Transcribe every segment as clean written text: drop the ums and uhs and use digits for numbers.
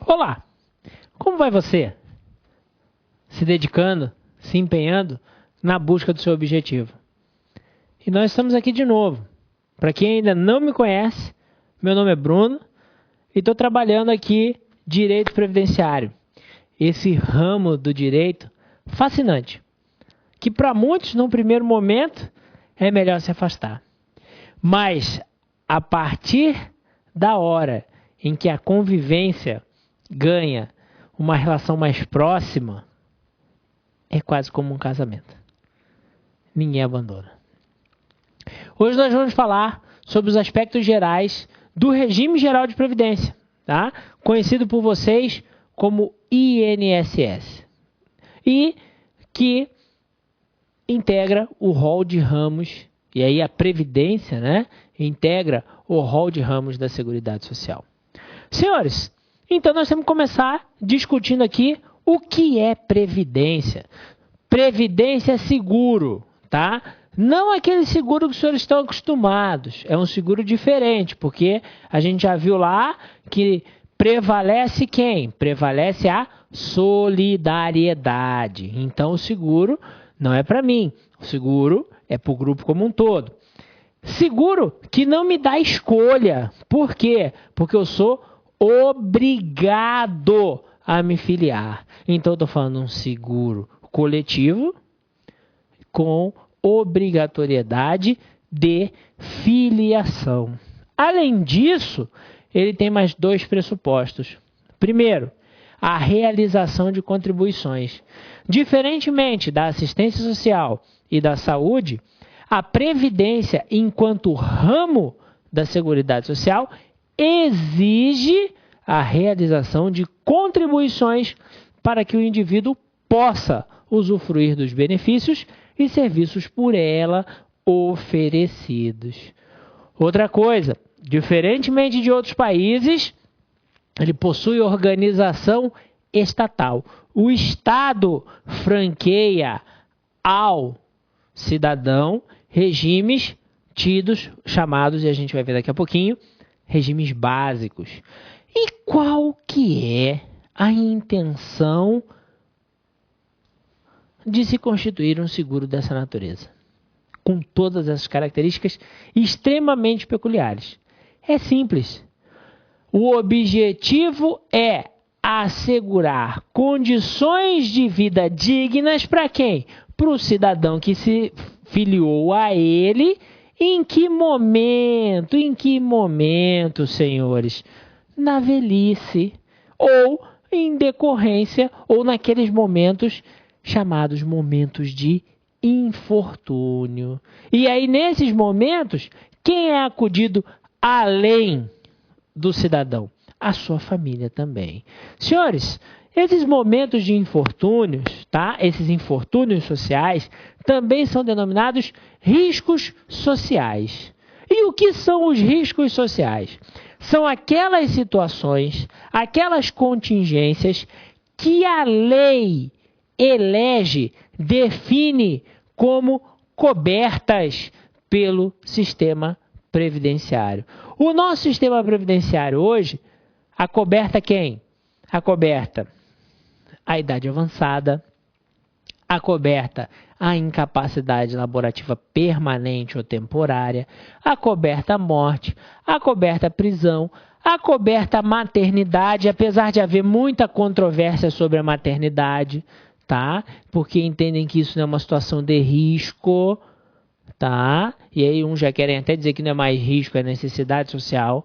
Olá, como vai você? Se dedicando, se empenhando na busca do seu objetivo. E nós estamos aqui de novo. Para quem ainda não me conhece, meu nome é Bruno e estou trabalhando aqui Direito Previdenciário. Esse ramo do direito fascinante, que para muitos, num primeiro momento, é melhor se afastar. Mas, a partir da hora em que a convivência ganha uma relação mais próxima, é quase como um casamento. Ninguém abandona. Hoje nós vamos falar sobre os aspectos gerais do Regime Geral de Previdência, tá? Conhecido por vocês como INSS, e que integra o rol de ramos, e aí a Previdência, né, integra o rol de ramos da Seguridade Social. Senhores, então nós temos que começar discutindo aqui o que é Previdência. Previdência é seguro, tá? Não aquele seguro que os senhores estão acostumados. É um seguro diferente, porque a gente já viu lá que prevalece quem? Prevalece a solidariedade. Então o seguro não é para mim. O seguro é para o grupo como um todo. Seguro que não me dá escolha. Por quê? Porque eu sou obrigado a me filiar. Então eu estou falando de um seguro coletivo com obrigatoriedade de filiação. Além disso, ele tem mais dois pressupostos. Primeiro, a realização de contribuições. Diferentemente da assistência social e da saúde, a Previdência, enquanto ramo da Seguridade Social, exige a realização de contribuições para que o indivíduo possa usufruir dos benefícios e serviços por ela oferecidos. Outra coisa, diferentemente de outros países, ele possui organização estatal. O Estado franqueia ao cidadão regimes tidos, chamados, e a gente vai ver daqui a pouquinho, regimes básicos. E qual que é a intenção de se constituir um seguro dessa natureza, com todas essas características extremamente peculiares? É simples. O objetivo é assegurar condições de vida dignas para quem? Para o cidadão que se filiou a ele. Em que momento, senhores? Na velhice, ou em decorrência, ou naqueles momentos chamados momentos de infortúnio. E aí, nesses momentos, quem é acudido além do cidadão? A sua família também. Senhores, esses momentos de infortúnios, tá? Esses infortúnios sociais, também são denominados riscos sociais. E o que são os riscos sociais? São aquelas situações, aquelas contingências que a lei elege, define como cobertas pelo sistema previdenciário. O nosso sistema previdenciário hoje, acoberta quem? Acoberta a idade avançada, acoberta a incapacidade laborativa permanente ou temporária, acoberta a morte, acoberta a prisão, acoberta a maternidade, apesar de haver muita controvérsia sobre a maternidade, tá? Porque entendem que isso não é uma situação de risco, tá? E aí uns já querem até dizer que não é mais risco, é necessidade social,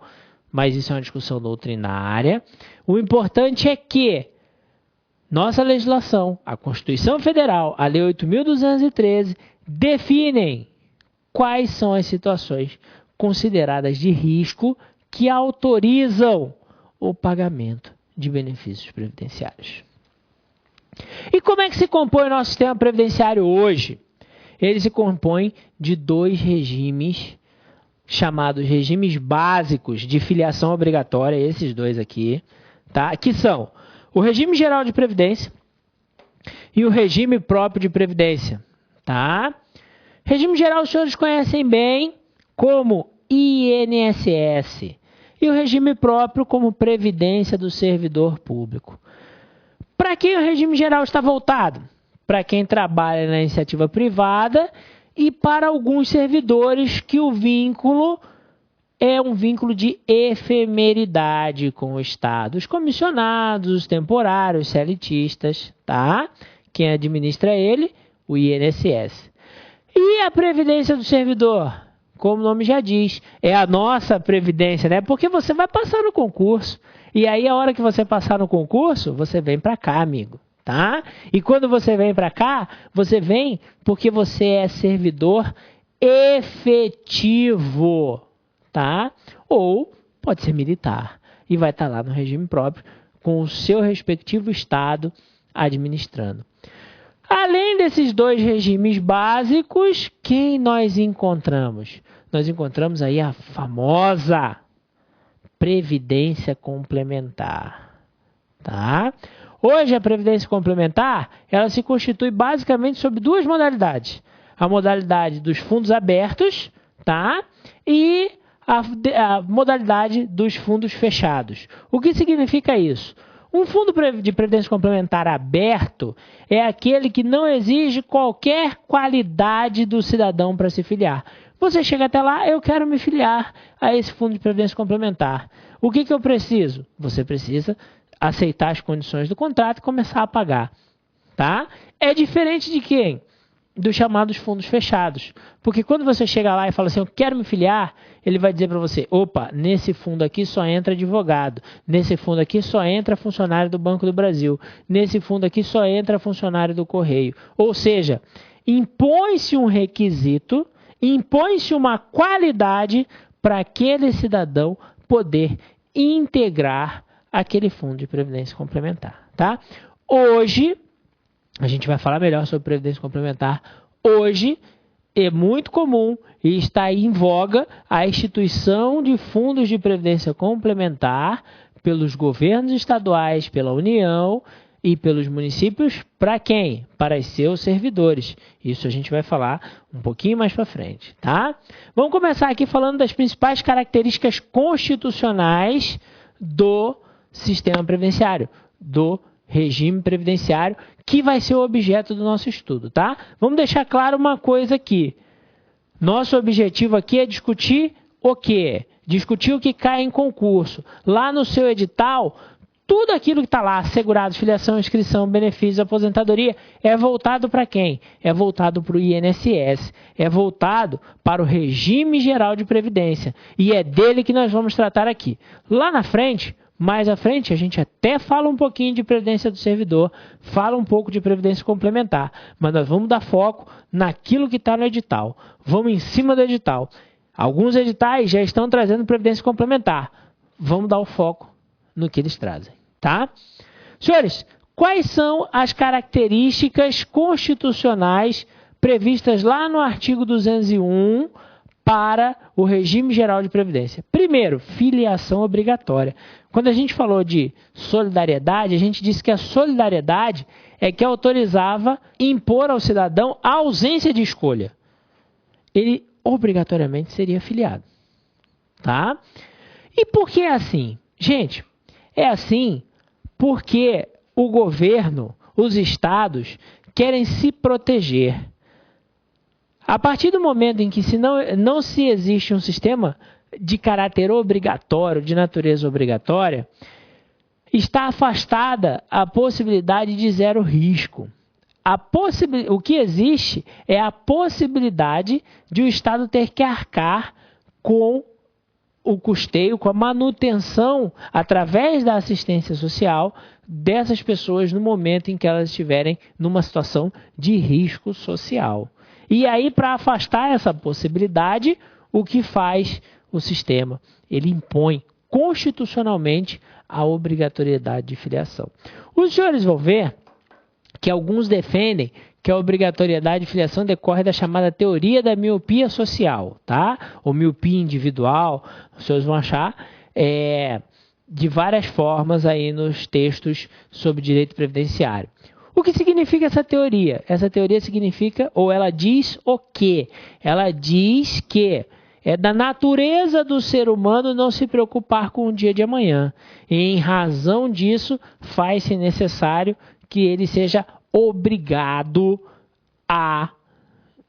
mas isso é uma discussão doutrinária. O importante é que nossa legislação, a Constituição Federal, a Lei 8.213, definem quais são as situações consideradas de risco que autorizam o pagamento de benefícios previdenciários. E como é que se compõe o nosso sistema previdenciário hoje? Ele se compõe de dois regimes, chamados regimes básicos de filiação obrigatória, esses dois aqui, tá? Que são o regime geral de previdência e o regime próprio de previdência, tá? Regime geral os senhores conhecem bem como INSS. e o regime próprio como previdência do servidor público. Para quem o regime geral está voltado? Para quem trabalha na iniciativa privada e para alguns servidores que o vínculo é um vínculo de efemeridade com o Estado. Os comissionados, os temporários, CLTistas, tá? Quem administra ele? O INSS. E a previdência do servidor? Como o nome já diz, é a nossa previdência, né? Porque você vai passar no concurso. E aí, a hora que você passar no concurso, você vem para cá, amigo, tá? E quando você vem para cá, você vem porque você é servidor efetivo, tá? Ou pode ser militar e vai estar lá no regime próprio com o seu respectivo estado administrando. Além desses dois regimes básicos, quem nós encontramos? Nós encontramos aí a famosa Previdência Complementar, tá? Hoje a Previdência Complementar, ela se constitui basicamente sobre duas modalidades. A modalidade dos fundos abertos, tá? E a modalidade dos fundos fechados. O que significa isso? Um fundo de previdência complementar aberto é aquele que não exige qualquer qualidade do cidadão para se filiar. Você chega até lá, eu quero me filiar a esse fundo de previdência complementar. O que eu preciso? Você precisa aceitar as condições do contrato e começar a pagar, tá? É diferente de quem? Dos chamados fundos fechados. Porque quando você chega lá e fala assim, eu quero me filiar, ele vai dizer para você, opa, nesse fundo aqui só entra advogado, nesse fundo aqui só entra funcionário do Banco do Brasil, nesse fundo aqui só entra funcionário do Correio. Ou seja, impõe-se um requisito, impõe-se uma qualidade para aquele cidadão poder integrar aquele fundo de previdência complementar, tá? Hoje, a gente vai falar melhor sobre previdência complementar. Hoje é muito comum e está em voga a instituição de fundos de previdência complementar pelos governos estaduais, pela União e pelos municípios. Para quem? Para os seus servidores. Isso a gente vai falar um pouquinho mais para frente, tá? Vamos começar aqui falando das principais características constitucionais do sistema previdenciário, do regime previdenciário, que vai ser o objeto do nosso estudo, tá? Vamos deixar claro uma coisa aqui. Nosso objetivo aqui é discutir o quê? Discutir o que cai em concurso. Lá no seu edital, tudo aquilo que está lá, segurados, filiação, inscrição, benefícios, aposentadoria, é voltado para quem? É voltado para o INSS, é voltado para o regime geral de previdência. E é dele que nós vamos tratar aqui. Lá na frente, mais à frente, a gente até fala um pouquinho de previdência do servidor, fala um pouco de previdência complementar, mas nós vamos dar foco naquilo que está no edital. Vamos em cima do edital. Alguns editais já estão trazendo previdência complementar. Vamos dar o foco no que eles trazem, tá? Senhores, quais são as características constitucionais previstas lá no artigo 201 para o regime geral de previdência? Primeiro, filiação obrigatória. Quando a gente falou de solidariedade, a gente disse que a solidariedade é que autorizava impor ao cidadão a ausência de escolha. Ele obrigatoriamente seria filiado, tá? E por que é assim? Gente, é assim porque o governo, os estados, querem se proteger. A partir do momento em que não se existe um sistema de caráter obrigatório, de natureza obrigatória, está afastada a possibilidade de zero risco. O que existe é a possibilidade de o Estado ter que arcar com o custeio, com a manutenção, através da assistência social, dessas pessoas no momento em que elas estiverem numa situação de risco social. E aí, para afastar essa possibilidade, o que faz o sistema? Ele impõe constitucionalmente a obrigatoriedade de filiação. Os senhores vão ver que alguns defendem que a obrigatoriedade de filiação decorre da chamada teoria da miopia social, tá? Ou miopia individual, os senhores vão achar de várias formas aí nos textos sobre direito previdenciário. O que significa essa teoria? Essa teoria significa, ou ela diz o quê? Ela diz que É da natureza do ser humano não se preocupar com o dia de amanhã. E em razão disso, faz-se necessário que ele seja obrigado a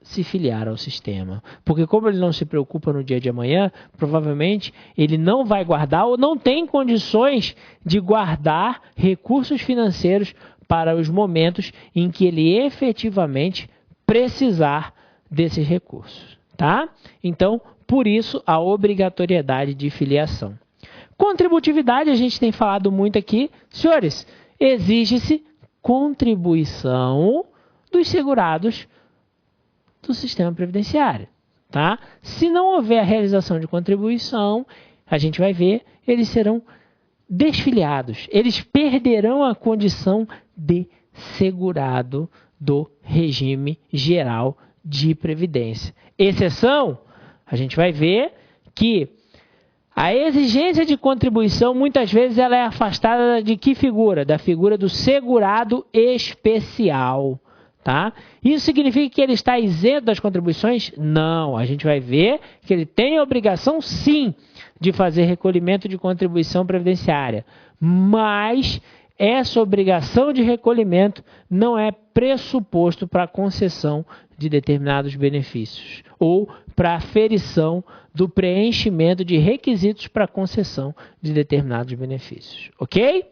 se filiar ao sistema. Porque como ele não se preocupa no dia de amanhã, provavelmente ele não vai guardar ou não tem condições de guardar recursos financeiros para os momentos em que ele efetivamente precisar desses recursos, tá? Então, por isso, a obrigatoriedade de filiação. Contributividade, a gente tem falado muito aqui. Senhores, exige-se contribuição dos segurados do sistema previdenciário, tá? Se não houver a realização de contribuição, a gente vai ver, eles serão desfiliados. Eles perderão a condição de segurado do regime geral de previdência. Exceção, a gente vai ver que a exigência de contribuição, muitas vezes, ela é afastada de que figura? Da figura do segurado especial. Tá? Isso significa que ele está isento das contribuições? Não, a gente vai ver que ele tem a obrigação, sim, de fazer recolhimento de contribuição previdenciária, mas essa obrigação de recolhimento não é pressuposto para a concessão de determinados benefícios ou para a aferição do preenchimento de requisitos para a concessão de determinados benefícios, ok?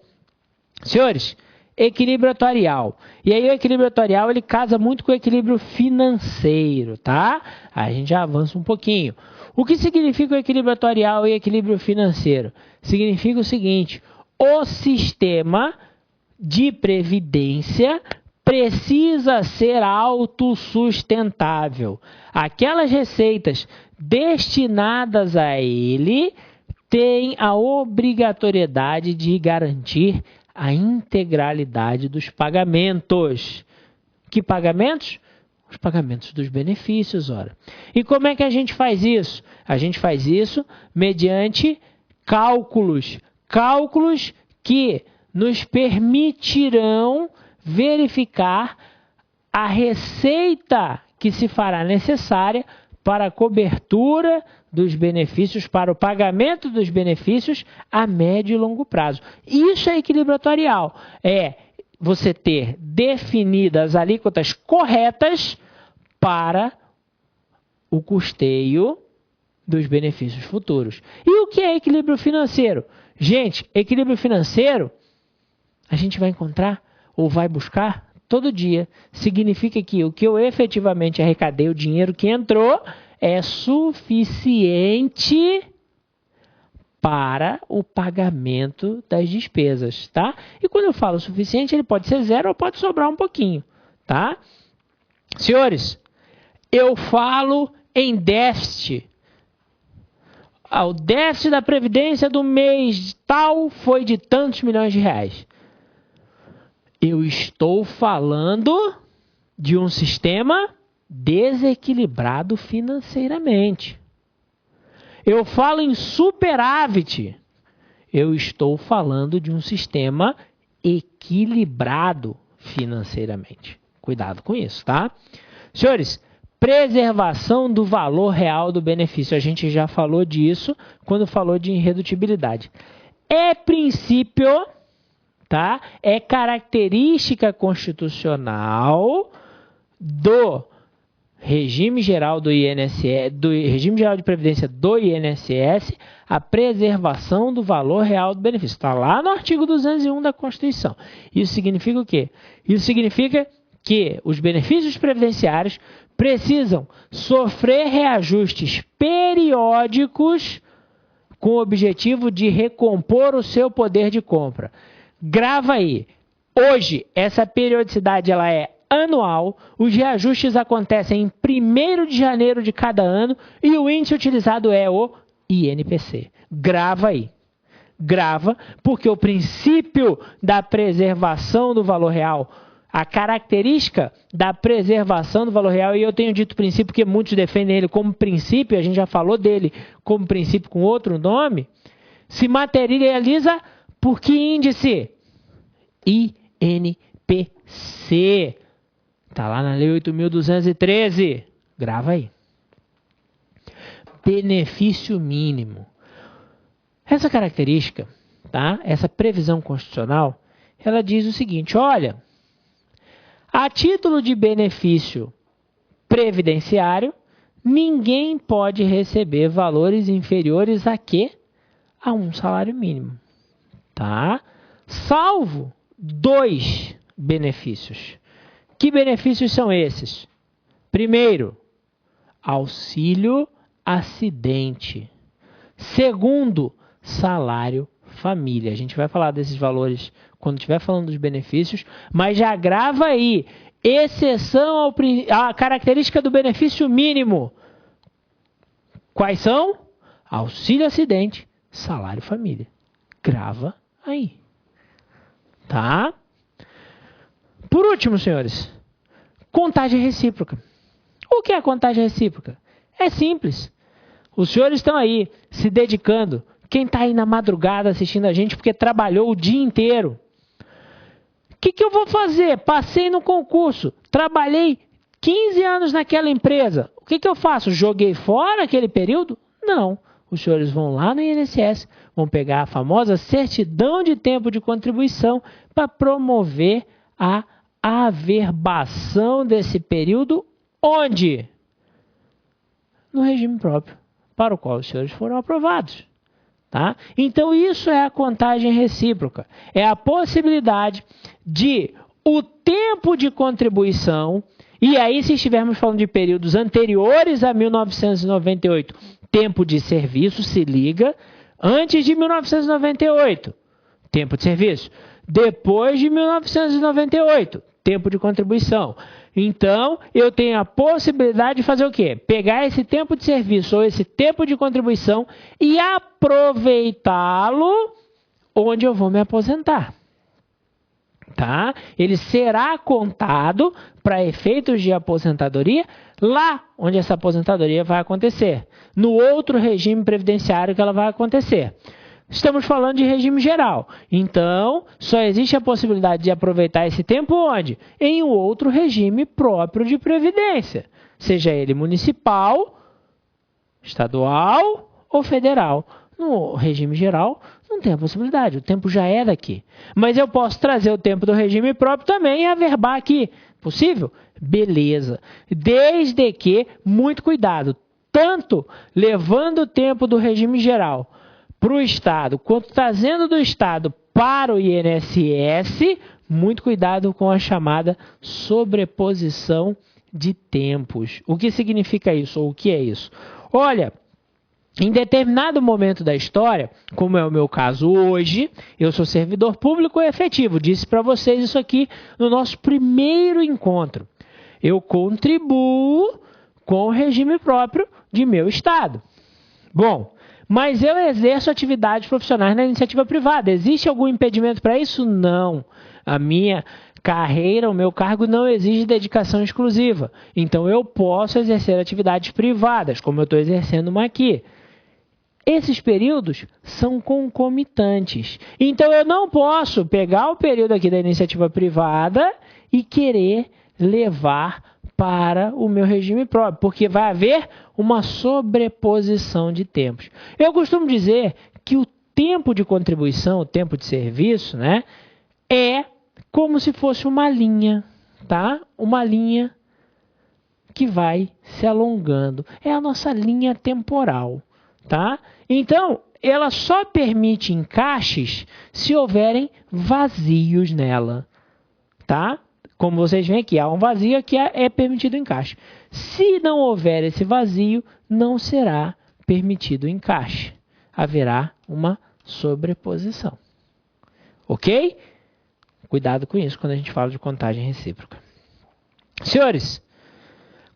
Senhores, equilíbrio atuarial. E aí o equilíbrio atuarial ele casa muito com o equilíbrio financeiro, tá? Aí a gente já avança um pouquinho. O que significa o equilíbrio atuarial e equilíbrio financeiro? Significa o seguinte: o sistema de previdência precisa ser autossustentável. Aquelas receitas destinadas a ele têm a obrigatoriedade de garantir a integralidade dos pagamentos. Que pagamentos? Os pagamentos dos benefícios, ora. E como é que a gente faz isso? A gente faz isso mediante cálculos. Cálculos que nos permitirão verificar a receita que se fará necessária para a cobertura dos benefícios, para o pagamento dos benefícios a médio e longo prazo. Isso é equilíbrio atuarial. É você ter definidas alíquotas corretas para o custeio dos benefícios futuros. E o que é equilíbrio financeiro? Gente, equilíbrio financeiro a gente vai encontrar ou vai buscar todo dia. Significa que o que eu efetivamente arrecadei, o dinheiro que entrou, é suficiente para o pagamento das despesas, tá? E quando eu falo suficiente, ele pode ser zero ou pode sobrar um pouquinho, tá? Senhores, eu falo em déficit. O déficit da Previdência do mês tal foi de tantos milhões de reais. Eu estou falando de um sistema desequilibrado financeiramente. Eu falo em superávit. Eu estou falando de um sistema equilibrado financeiramente. Cuidado com isso, tá? Senhores, preservação do valor real do benefício. A gente já falou disso quando falou de irredutibilidade. É princípio, tá? É característica constitucional do regime geral do INSS, do regime geral de previdência do INSS, a preservação do valor real do benefício. Está lá no artigo 201 da Constituição. Isso significa o quê? Isso significa que os benefícios previdenciários precisam sofrer reajustes periódicos com o objetivo de recompor o seu poder de compra. Grava aí. Hoje, essa periodicidade ela é anual, os reajustes acontecem em 1º de janeiro de cada ano e o índice utilizado é o INPC. Grava aí. Grava, porque o princípio da preservação do valor real, a característica da preservação do valor real, e eu tenho dito princípio porque muitos defendem ele como princípio, a gente já falou dele como princípio com outro nome, se materializa por que índice? INPC. Está lá na Lei 8.213. Grava aí. benefício mínimo. Essa característica, tá? Essa previsão constitucional, ela diz o seguinte, olha, a título de benefício previdenciário, ninguém pode receber valores inferiores a quê? A um salário mínimo, tá? Salvo 2 benefícios. Que benefícios são esses? Primeiro, auxílio acidente. Segundo, salário família. A gente vai falar desses valores quando estiver falando dos benefícios, mas já grava aí, exceção à característica do benefício mínimo. Quais são? Auxílio acidente, salário família. Grava aí. Tá? Por último, senhores, contagem recíproca. O que é a contagem recíproca? É simples. Os senhores estão aí se dedicando. Quem está aí na madrugada assistindo a gente porque trabalhou o dia inteiro. O que eu vou fazer? Passei no concurso. Trabalhei 15 anos naquela empresa. O que eu faço? Joguei fora aquele período? Não. Os senhores vão lá no INSS, vão pegar a famosa certidão de tempo de contribuição para promover a averbação desse período. Onde? No regime próprio, para o qual os senhores foram aprovados. Tá? Então, isso é a contagem recíproca. É a possibilidade de o tempo de contribuição, e aí se estivermos falando de períodos anteriores a 1998, tempo de serviço, se liga, antes de 1998, tempo de serviço. Depois de 1998, tempo de contribuição. Então, eu tenho a possibilidade de fazer o quê? Pegar esse tempo de serviço ou esse tempo de contribuição e aproveitá-lo onde eu vou me aposentar. Tá? Ele será contado para efeitos de aposentadoria lá onde essa aposentadoria vai acontecer. No outro regime previdenciário que ela vai acontecer. Estamos falando de regime geral. Então, só existe a possibilidade de aproveitar esse tempo onde? Em um outro regime próprio de previdência. Seja ele municipal, estadual ou federal. No regime geral, não tem a possibilidade. O tempo já é daqui. Mas eu posso trazer o tempo do regime próprio também e averbar aqui. Possível? Beleza. Desde que, muito cuidado. Tanto levando o tempo do regime geral para o Estado, quanto trazendo do Estado para o INSS, muito cuidado com a chamada sobreposição de tempos. O que significa isso? Ou o que é isso? Olha, em determinado momento da história, como é o meu caso hoje, eu sou servidor público efetivo. Disse para vocês isso aqui no nosso primeiro encontro. Eu contribuo com o regime próprio de meu Estado. Bom, mas eu exerço atividades profissionais na iniciativa privada. Existe algum impedimento para isso? Não. A minha carreira, o meu cargo não exige dedicação exclusiva. Então eu posso exercer atividades privadas, como eu estou exercendo uma aqui. Esses períodos são concomitantes. Então eu não posso pegar o período aqui da iniciativa privada e querer levar para o meu regime próprio, porque vai haver uma sobreposição de tempos. Eu costumo dizer que o tempo de contribuição, o tempo de serviço, né, é como se fosse uma linha, tá? Uma linha que vai se alongando. É a nossa linha temporal, tá? Então, ela só permite encaixes se houverem vazios nela, tá? Como vocês veem aqui, há um vazio que é permitido o encaixe. Se não houver esse vazio, não será permitido o encaixe. Haverá uma sobreposição. Ok? Cuidado com isso quando a gente fala de contagem recíproca. Senhores,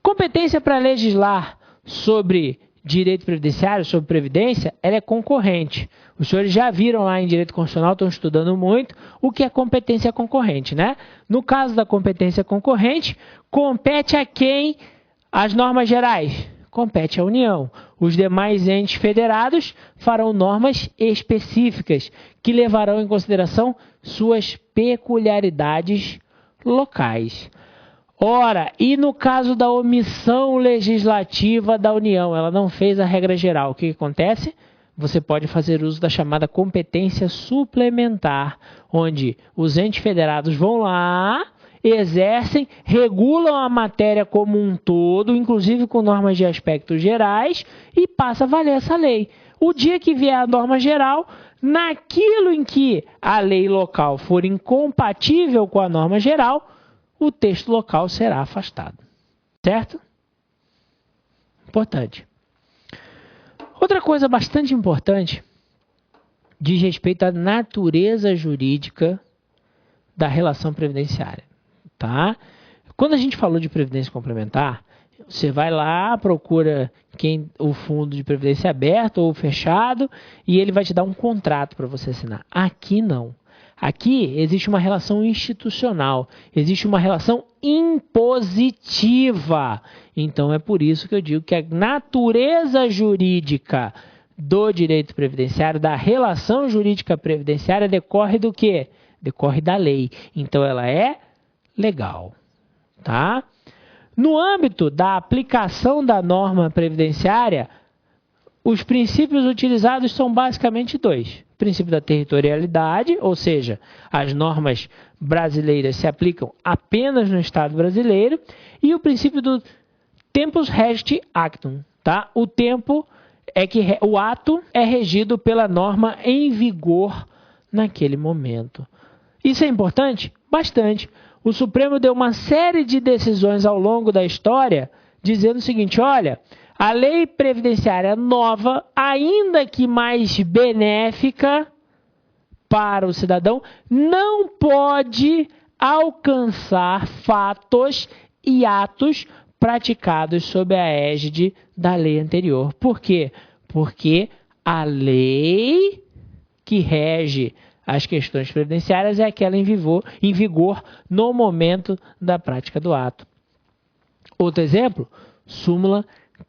competência para legislar sobre direito previdenciário, sobre previdência, ela é concorrente. Os senhores já viram lá em direito constitucional, estão estudando muito, o que é competência concorrente, né? No caso da competência concorrente, compete a quem as normas gerais? Compete à União. Os demais entes federados farão normas específicas que levarão em consideração suas peculiaridades locais. Ora, e no caso da omissão legislativa da União, ela não fez a regra geral, o que acontece? Você pode fazer uso da chamada competência suplementar, onde os entes federados vão lá, exercem, regulam a matéria como um todo, inclusive com normas de aspectos gerais, e passa a valer essa lei. O dia que vier a norma geral, naquilo em que a lei local for incompatível com a norma geral, o texto local será afastado. Certo? Importante. Outra coisa bastante importante diz respeito à natureza jurídica da relação previdenciária. Tá? Quando a gente falou de previdência complementar, você vai lá, procura o fundo de previdência aberto ou fechado e ele vai te dar um contrato para você assinar. Aqui não. Aqui existe uma relação institucional, existe uma relação impositiva. Então é por isso que eu digo que a natureza jurídica do direito previdenciário, da relação jurídica previdenciária, decorre do quê? Decorre da lei. Então ela é legal. Tá? No âmbito da aplicação da norma previdenciária, os princípios utilizados são basicamente dois. O princípio da territorialidade, ou seja, as normas brasileiras se aplicam apenas no Estado brasileiro, e o princípio do tempus regit actum. Tá? O tempo é que o ato é regido pela norma em vigor naquele momento. Isso é importante? Bastante. O Supremo deu uma série de decisões ao longo da história dizendo o seguinte, olha, a lei previdenciária nova, ainda que mais benéfica para o cidadão, não pode alcançar fatos e atos praticados sob a égide da lei anterior. Por quê? Porque a lei que rege as questões previdenciárias é aquela em vigor no momento da prática do ato. Outro exemplo, súmula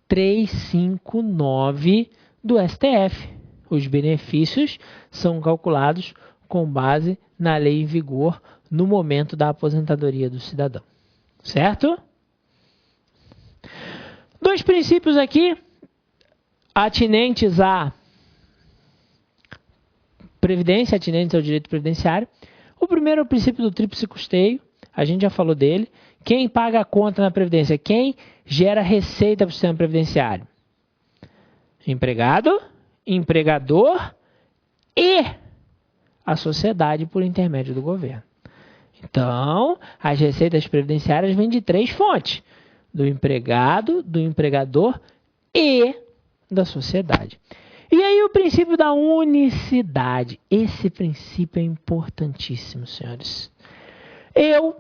359 do STF. Os benefícios são calculados com base na lei em vigor no momento da aposentadoria do cidadão. Certo? Dois princípios aqui, atinentes à previdência, atinentes ao direito previdenciário. O primeiro é o princípio do tríplice custeio, a gente já falou dele. Quem paga a conta na previdência? Quem gera receita para o sistema previdenciário? Empregado, empregador e a sociedade por intermédio do governo. Então, as receitas previdenciárias vêm de três fontes: do empregado, do empregador e da sociedade. E aí o princípio da unicidade. Esse princípio é importantíssimo, senhores. Eu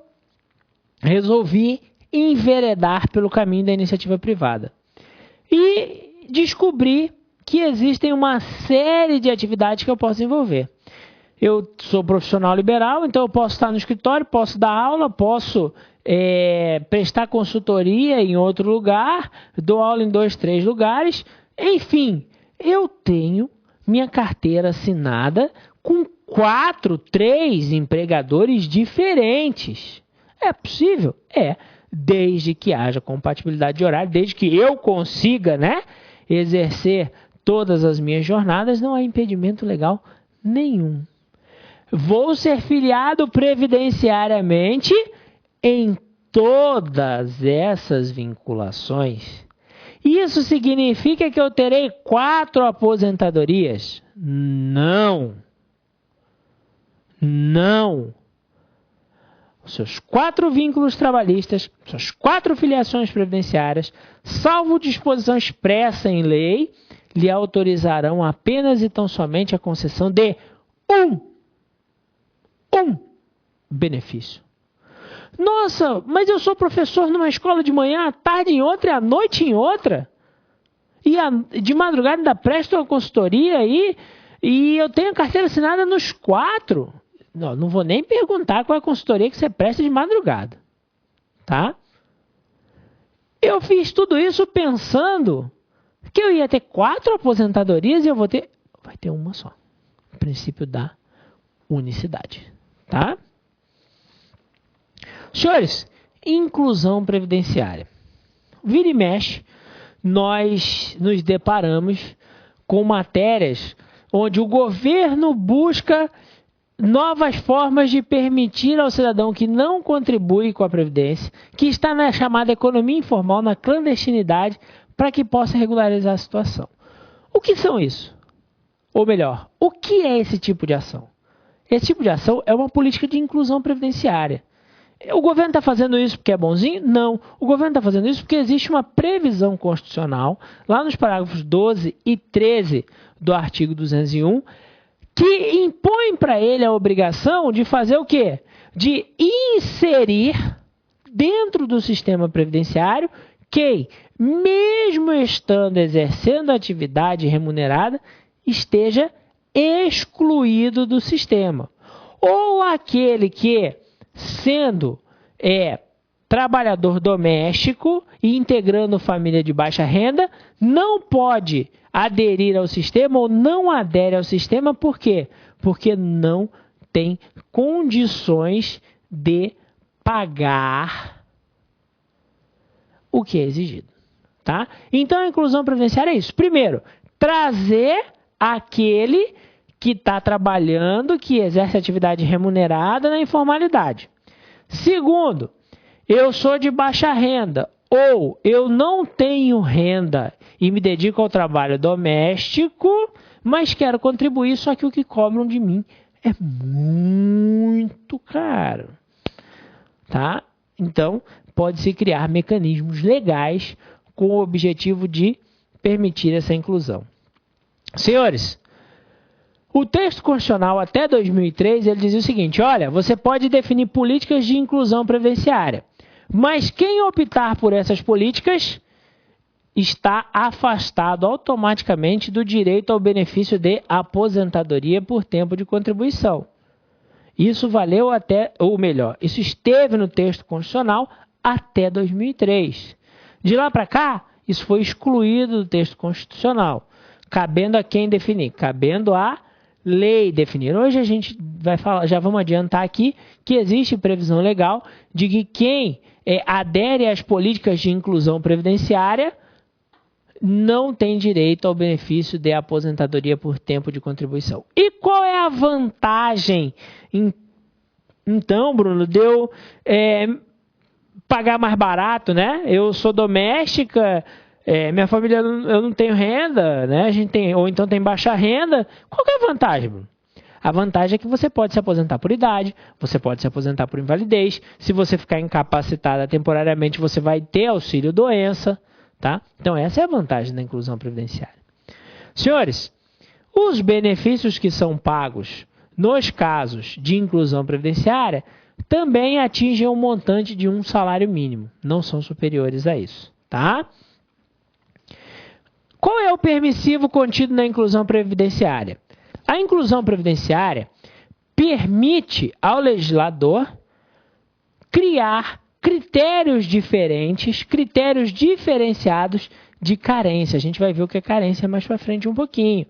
resolvi enveredar pelo caminho da iniciativa privada. E descobri que existem uma série de atividades que eu posso envolver. Eu sou profissional liberal, então eu posso estar no escritório, posso dar aula, posso prestar consultoria em outro lugar, dou aula em 2, 3 lugares, enfim. Eu tenho minha carteira assinada com 4, 3 empregadores diferentes. É possível? É. Desde que haja compatibilidade de horário, desde que eu consiga, exercer todas as minhas jornadas, não há impedimento legal nenhum. Vou ser filiado previdenciariamente em todas essas vinculações. Isso significa que eu terei 4 aposentadorias? Não. Não. Os seus 4 vínculos trabalhistas, suas 4 filiações previdenciárias, salvo disposição expressa em lei, lhe autorizarão apenas e tão somente a concessão de um benefício. Nossa, mas eu sou professor numa escola de manhã, à tarde em outra e à noite em outra. E de madrugada ainda presto uma consultoria aí, e eu tenho carteira assinada nos 4. Não vou nem perguntar qual é a consultoria que você presta de madrugada. Tá? Eu fiz tudo isso pensando que eu ia ter 4 aposentadorias e vai ter uma só. O princípio da unicidade. Tá? Senhores, inclusão previdenciária. Vira e mexe, nós nos deparamos com matérias onde o governo busca novas formas de permitir ao cidadão que não contribui com a Previdência, que está na chamada economia informal, na clandestinidade, para que possa regularizar a situação. O que são isso? Ou melhor, o que é esse tipo de ação? Esse tipo de ação é uma política de inclusão previdenciária. O governo está fazendo isso porque é bonzinho? Não. O governo está fazendo isso porque existe uma previsão constitucional, lá nos parágrafos 12 e 13 do artigo 201, que impõe para ele a obrigação de fazer o quê? De inserir dentro do sistema previdenciário quem, mesmo estando exercendo atividade remunerada, esteja excluído do sistema. Ou aquele que, sendo trabalhador doméstico e integrando família de baixa renda, não pode aderir ao sistema ou não adere ao sistema. Por quê? Porque não tem condições de pagar o que é exigido. Tá? Então, a inclusão previdenciária é isso. Primeiro, trazer aquele que está trabalhando, que exerce atividade remunerada na informalidade. Segundo, eu sou de baixa renda ou eu não tenho renda e me dedico ao trabalho doméstico, mas quero contribuir, só que o que cobram de mim é muito caro. Tá? Então, pode-se criar mecanismos legais com o objetivo de permitir essa inclusão. Senhores, o texto constitucional até 2003, ele dizia o seguinte: olha, você pode definir políticas de inclusão previdenciária, mas quem optar por essas políticas está afastado automaticamente do direito ao benefício de aposentadoria por tempo de contribuição. Isso valeu até, ou melhor, isso esteve no texto constitucional até 2003. De lá para cá, isso foi excluído do texto constitucional, cabendo a quem definir? Cabendo a lei definir. Hoje a gente vai falar, já vamos adiantar aqui, que existe previsão legal de que quem adere às políticas de inclusão previdenciária não tem direito ao benefício de aposentadoria por tempo de contribuição. E qual é a vantagem, então, Bruno, de eu pagar mais barato, né? Eu sou doméstica, minha família, eu não tenho renda, né? A gente tem, ou então tem baixa renda. Qual que é a vantagem, Bruno? A vantagem é que você pode se aposentar por idade, você pode se aposentar por invalidez. Se você ficar incapacitada temporariamente, você vai ter auxílio-doença. Tá? Então, essa é a vantagem da inclusão previdenciária. Senhores, os benefícios que são pagos nos casos de inclusão previdenciária também atingem um montante de um salário mínimo. Não são superiores a isso. Tá? Qual é o permissivo contido na inclusão previdenciária? A inclusão previdenciária permite ao legislador criar critérios diferentes, critérios diferenciados de carência. A gente vai ver o que é carência mais para frente um pouquinho.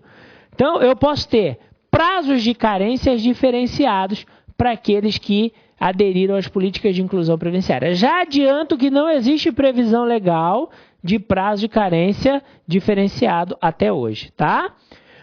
Então, eu posso ter prazos de carências diferenciados para aqueles que aderiram às políticas de inclusão previdenciária. Já adianto que não existe previsão legal de prazo de carência diferenciado até hoje, tá?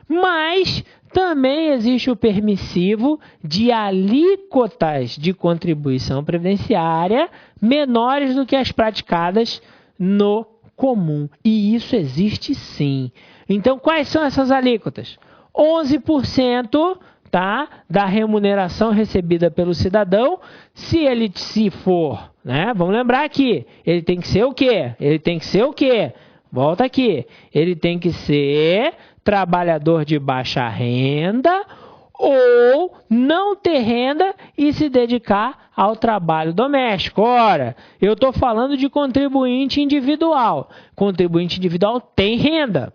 Mas também existe o permissivo de alíquotas de contribuição previdenciária menores do que as praticadas no comum. E isso existe sim. Então, quais são essas alíquotas? 11%, tá, da remuneração recebida pelo cidadão, se for, né? Vamos lembrar aqui, ele tem que ser o quê? Ele tem que ser o quê? Volta aqui. Ele tem que ser trabalhador de baixa renda ou não ter renda e se dedicar ao trabalho doméstico. Ora, eu estou falando de contribuinte individual. Contribuinte individual tem renda.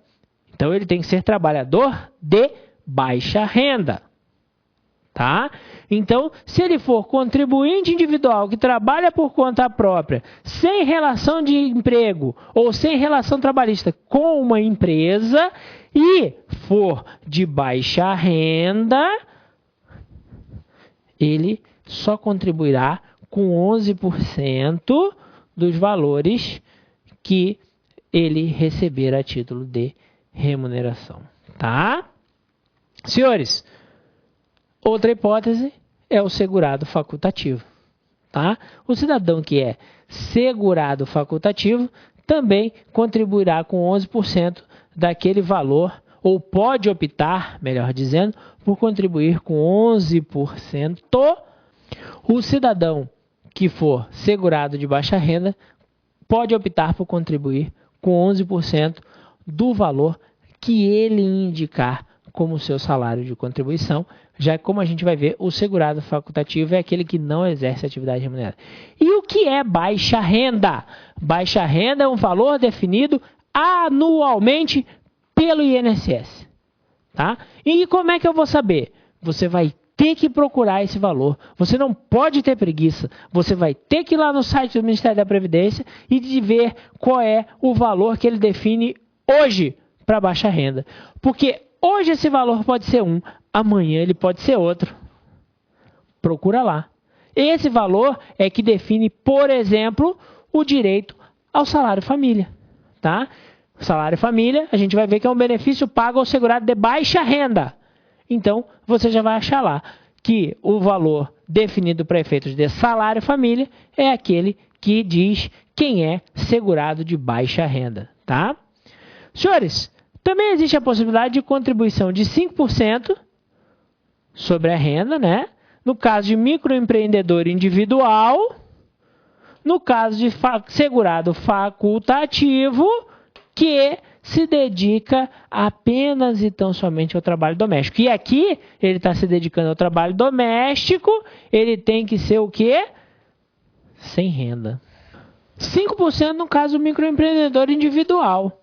Então, ele tem que ser trabalhador de baixa renda. Tá? Então, se ele for contribuinte individual que trabalha por conta própria, sem relação de emprego ou sem relação trabalhista com uma empresa e for de baixa renda, ele só contribuirá com 11% dos valores que ele receber a título de remuneração, tá? Senhores, outra hipótese é o segurado facultativo, tá? O cidadão que é segurado facultativo também contribuirá com 11% daquele valor, ou pode optar, melhor dizendo, por contribuir com 11%. O cidadão que for segurado de baixa renda pode optar por contribuir com 11% do valor que ele indicar como seu salário de contribuição, já que, como a gente vai ver, o segurado facultativo é aquele que não exerce atividade remunerada. E o que é baixa renda? Baixa renda é um valor definido anualmente pelo INSS. Tá? E como é que eu vou saber? Você vai ter que procurar esse valor. Você não pode ter preguiça. Você vai ter que ir lá no site do Ministério da Previdência e de ver qual é o valor que ele define hoje para baixa renda. Porque hoje esse valor pode ser um, amanhã ele pode ser outro. Procura lá. Esse valor é que define, por exemplo, o direito ao salário família. Tá? O salário família, a gente vai ver que é um benefício pago ao segurado de baixa renda. Então, você já vai achar lá que o valor definido para efeitos de salário família é aquele que diz quem é segurado de baixa renda. Tá? Senhores, também existe a possibilidade de contribuição de 5% sobre a renda, né? No caso de microempreendedor individual, no caso de segurado facultativo, que se dedica apenas e tão somente ao trabalho doméstico. E aqui, ele está se dedicando ao trabalho doméstico, ele tem que ser o quê? Sem renda. 5% no caso do microempreendedor individual.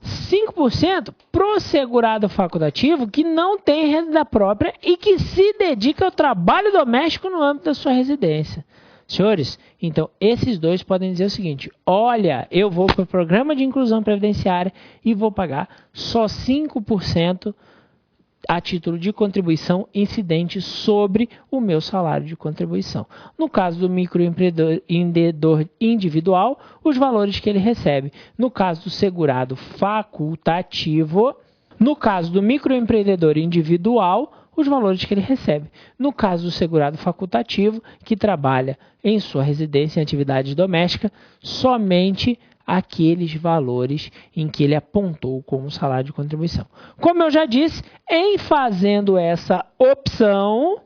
5% pro segurado facultativo que não tem renda própria e que se dedica ao trabalho doméstico no âmbito da sua residência. Senhores, então esses dois podem dizer o seguinte: olha, eu vou para o programa de inclusão previdenciária e vou pagar só 5% a título de contribuição incidente sobre o meu salário de contribuição. No caso do microempreendedor individual, os valores que ele recebe. No caso do segurado facultativo, no caso do microempreendedor individual, os valores que ele recebe. No caso do segurado facultativo, que trabalha em sua residência em atividade doméstica, somente aqueles valores em que ele apontou como salário de contribuição. Como eu já disse, em fazendo essa opção,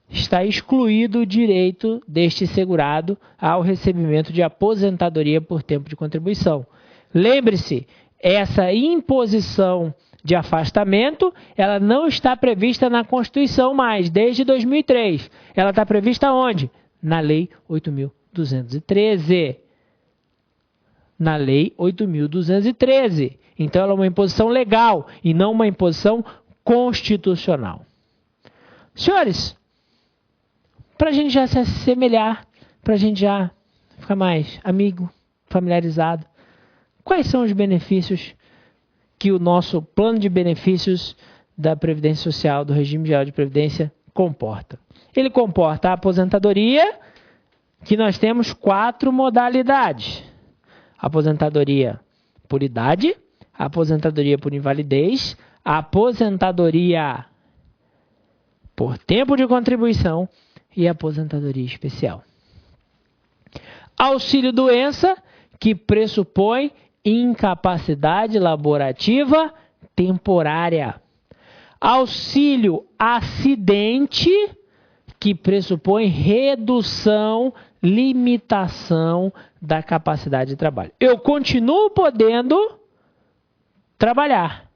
está excluído o direito deste segurado ao recebimento de aposentadoria por tempo de contribuição. Lembre-se, essa imposição de afastamento, ela não está prevista na Constituição mais, desde 2003. Ela está prevista onde? Na Lei 8.213. Na Lei 8.213. Então, ela é uma imposição legal e não uma imposição constitucional. Senhores, para a gente já se assemelhar, para a gente já ficar mais amigo, familiarizado, quais são os benefícios que o nosso plano de benefícios da Previdência Social, do Regime Geral de Previdência, comporta? Ele comporta a aposentadoria, que nós temos 4 modalidades. Aposentadoria por idade, aposentadoria por invalidez, aposentadoria por tempo de contribuição e aposentadoria especial. Auxílio-doença, que pressupõe incapacidade laborativa temporária. Auxílio acidente, que pressupõe redução, limitação da capacidade de trabalho. Eu continuo podendo trabalhar,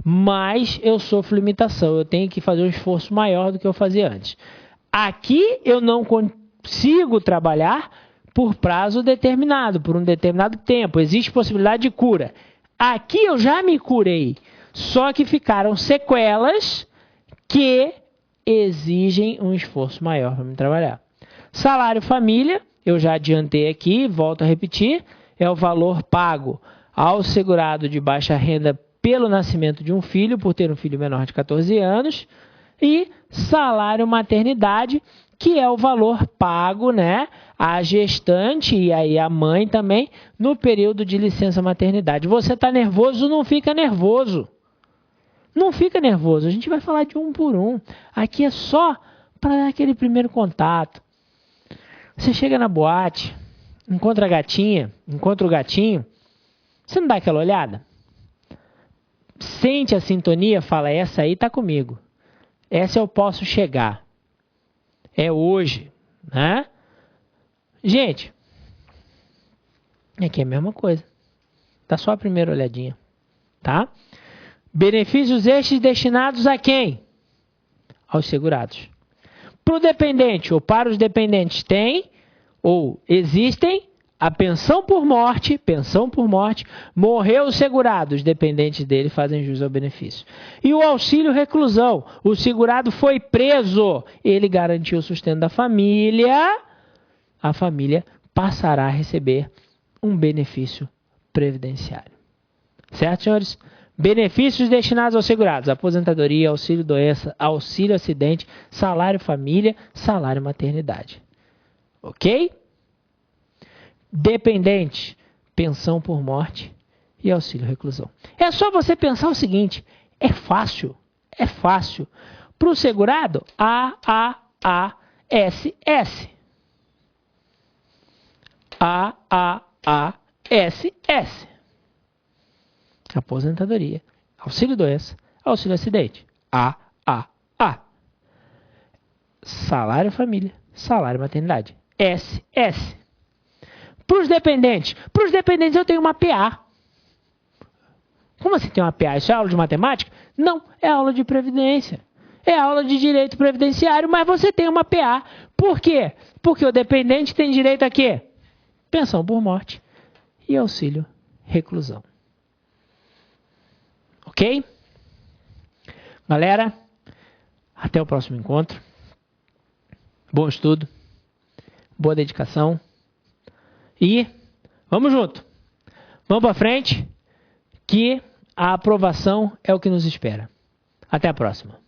mas eu sofro limitação. Eu tenho que fazer um esforço maior do que eu fazia antes. Aqui eu não consigo trabalhar por prazo determinado, por um determinado tempo. Existe possibilidade de cura. Aqui eu já me curei, só que ficaram sequelas que exigem um esforço maior para me trabalhar. Salário família, eu já adiantei aqui, volto a repetir, é o valor pago ao segurado de baixa renda pelo nascimento de um filho, por ter um filho menor de 14 anos. e salário maternidade, que é o valor pago, né, à gestante e aí à mãe também no período de licença maternidade. Você está nervoso? Não fica nervoso. Não fica nervoso. A gente vai falar de um por um. Aqui é só para dar aquele primeiro contato. Você chega na boate, encontra a gatinha, encontra o gatinho, você não dá aquela olhada? Sente a sintonia, fala, essa aí tá comigo. Essa eu posso chegar. É hoje, né? Gente, aqui é a mesma coisa. Tá só a primeira olhadinha, tá? Benefícios estes destinados a quem? Aos segurados. Para o dependente ou para os dependentes tem ou existem a pensão por morte, morreu o segurado, os dependentes dele fazem jus ao benefício. E o auxílio reclusão, o segurado foi preso, ele garantiu o sustento da família, a família passará a receber um benefício previdenciário. Certo, senhores? Benefícios destinados aos segurados, aposentadoria, auxílio doença, auxílio acidente, salário família, salário maternidade. Ok? Dependente, pensão por morte e auxílio reclusão. É só você pensar o seguinte, é fácil. Para o segurado, AAASS. AAASS. Aposentadoria, auxílio doença, auxílio acidente. AAA. Salário família, salário maternidade. SS. Para os dependentes eu tenho uma PA. Como assim tem uma PA? Isso é aula de matemática? Não, é aula de previdência. É aula de direito previdenciário, mas você tem uma PA. Por quê? Porque o dependente tem direito a quê? Pensão por morte e auxílio reclusão. Ok? Galera, até o próximo encontro. Bom estudo, boa dedicação e vamos junto. Vamos para frente que a aprovação é o que nos espera. Até a próxima.